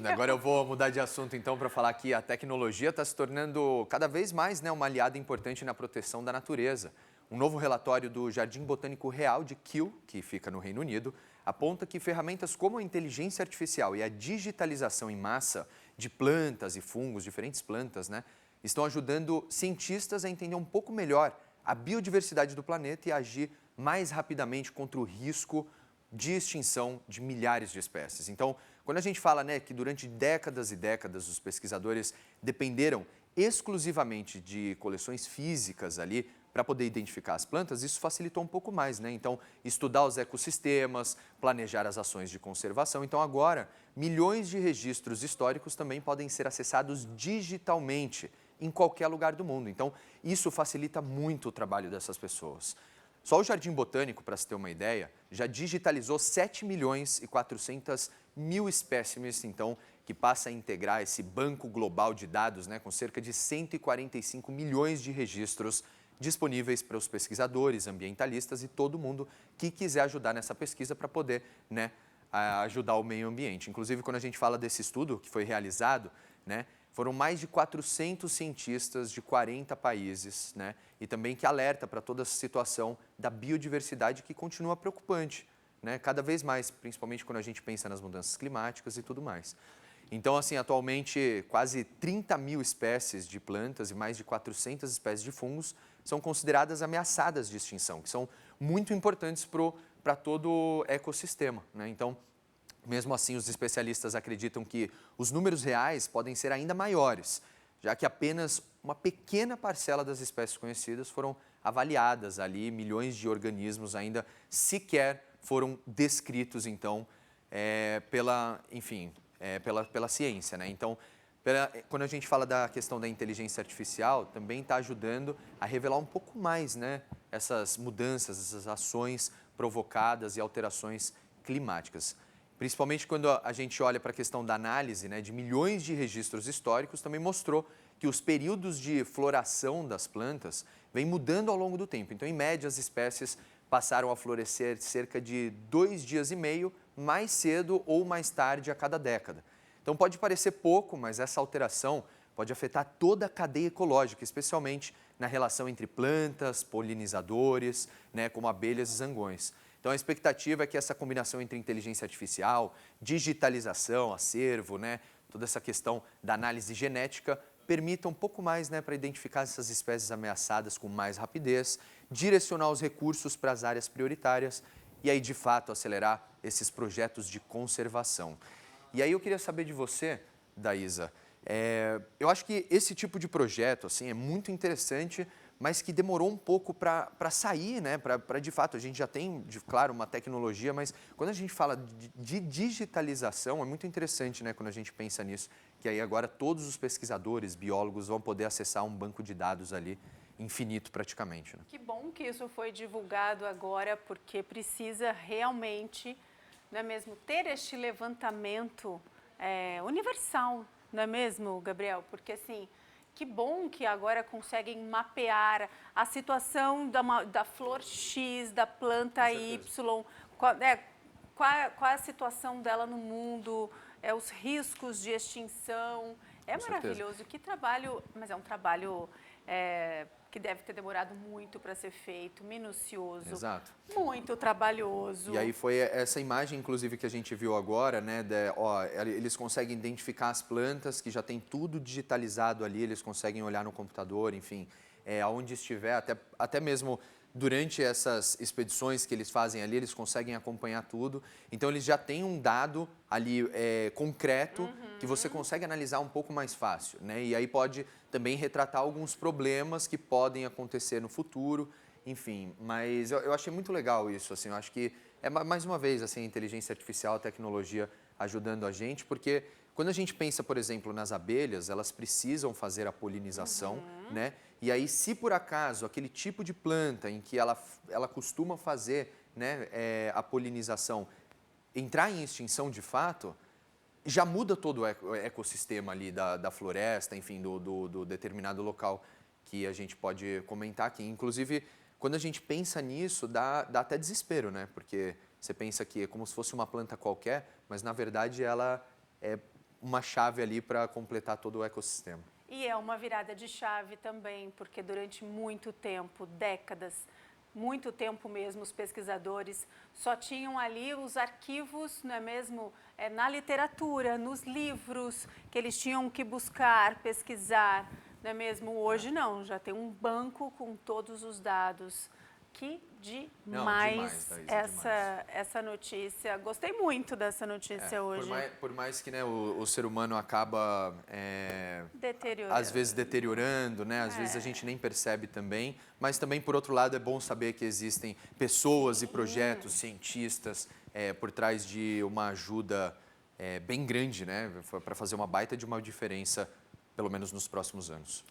Agora eu vou mudar de assunto então para falar que a tecnologia está se tornando cada vez mais, né, uma aliada importante na proteção da natureza. Um novo relatório do Jardim Botânico Real de Kew, que fica no Reino Unido, aponta que ferramentas como a inteligência artificial e a digitalização em massa de plantas e fungos, diferentes plantas, né, estão ajudando cientistas a entender um pouco melhor a biodiversidade do planeta e agir mais rapidamente contra o risco de extinção de milhares de espécies. Então, quando a gente fala, né, que durante décadas e décadas os pesquisadores dependeram exclusivamente de coleções físicas ali para poder identificar as plantas, isso facilitou um pouco mais, né? Então, estudar os ecossistemas, planejar as ações de conservação. Então, agora, milhões de registros históricos também podem ser acessados digitalmente em qualquer lugar do mundo. Então, isso facilita muito o trabalho dessas pessoas. Só o Jardim Botânico, para se ter uma ideia, já digitalizou 7 milhões e 400 mil espécimes, então, que passa a integrar esse banco global de dados, né, com cerca de 145 milhões de registros disponíveis para os pesquisadores, ambientalistas e todo mundo que quiser ajudar nessa pesquisa para poder, né, ajudar o meio ambiente. Inclusive, quando a gente fala desse estudo que foi realizado, né, foram mais de 400 cientistas de 40 países, né, e também que alerta para toda essa situação da biodiversidade que continua preocupante, né, cada vez mais, principalmente quando a gente pensa nas mudanças climáticas e tudo mais. Então, assim, atualmente, quase 30 mil espécies de plantas e mais de 400 espécies de fungos são consideradas ameaçadas de extinção, que são muito importantes para todo o ecossistema, né? Então, mesmo assim, os especialistas acreditam que os números reais podem ser ainda maiores, já que apenas uma pequena parcela das espécies conhecidas foram avaliadas ali, milhões de organismos ainda sequer foram descritos, então, pela ciência, né? Então, quando a gente fala da questão da inteligência artificial, também está ajudando a revelar um pouco mais, né, essas mudanças, essas ações provocadas e alterações climáticas. Principalmente quando a gente olha para a questão da análise, né, de milhões de registros históricos, também mostrou que os períodos de floração das plantas vêm mudando ao longo do tempo. Então, em média, as espécies passaram a florescer cerca de 2 dias e meio mais cedo ou mais tarde a cada década. Então, pode parecer pouco, mas essa alteração pode afetar toda a cadeia ecológica, especialmente na relação entre plantas, polinizadores, né, como abelhas e zangões. Então, a expectativa é que essa combinação entre inteligência artificial, digitalização, acervo, né, toda essa questão da análise genética, permita um pouco mais, né, para identificar essas espécies ameaçadas com mais rapidez, direcionar os recursos para as áreas prioritárias e aí, de fato, acelerar esses projetos de conservação. E aí eu queria saber de você, Daísa, eu acho que esse tipo de projeto assim, é muito interessante, mas que demorou um pouco para sair, né? Para de fato, a gente já tem, claro, uma tecnologia, mas quando a gente fala de digitalização, é muito interessante, né, quando a gente pensa nisso, que aí agora todos os pesquisadores, biólogos vão poder acessar um banco de dados ali infinito praticamente, né? Que bom que isso foi divulgado agora, porque precisa realmente, não é mesmo, ter este levantamento universal, não é mesmo, Gabriel? Porque assim, que bom que agora conseguem mapear a situação da flor X, da planta Y, qual é a situação dela no mundo, os riscos de extinção. É Com certeza. maravilhoso, que trabalho, mas é um trabalho que deve ter demorado muito para ser feito, minucioso, Exato. muito trabalhoso. E aí foi essa imagem, inclusive, que a gente viu agora, né? Eles conseguem identificar as plantas, que já tem tudo digitalizado ali, eles conseguem olhar no computador, enfim, aonde estiver, até mesmo durante essas expedições que eles fazem ali, eles conseguem acompanhar tudo. Então, eles já têm um dado ali concreto que você consegue analisar um pouco mais fácil, né? E aí pode também retratar alguns problemas que podem acontecer no futuro. Enfim, mas eu achei muito legal isso, assim, eu acho que mais uma vez, assim, a inteligência artificial, a tecnologia ajudando a gente, porque quando a gente pensa, por exemplo, nas abelhas, elas precisam fazer a polinização, né? E aí, se por acaso aquele tipo de planta em que ela costuma fazer, né, a polinização entrar em extinção de fato, já muda todo o ecossistema ali da floresta, enfim, do determinado local que a gente pode comentar aqui. Inclusive, quando a gente pensa nisso, dá até desespero, né? Porque você pensa que é como se fosse uma planta qualquer, mas na verdade ela uma chave ali para completar todo o ecossistema. E é uma virada de chave também, porque durante muito tempo, décadas, muito tempo mesmo, os pesquisadores só tinham ali os arquivos, não é mesmo, na literatura, nos livros que eles tinham que buscar, pesquisar, não é mesmo? Hoje não, já tem um banco com todos os dados. Que demais, Thaís, essa notícia. Gostei muito dessa notícia hoje. Por mais que, né, o ser humano acaba, Deteriorando. às vezes, deteriorando, né? Às vezes a gente nem percebe também. Mas também, por outro lado, é bom saber que existem pessoas e projetos, cientistas, por trás de uma ajuda bem grande, né? Para fazer uma baita de uma diferença, pelo menos nos próximos anos.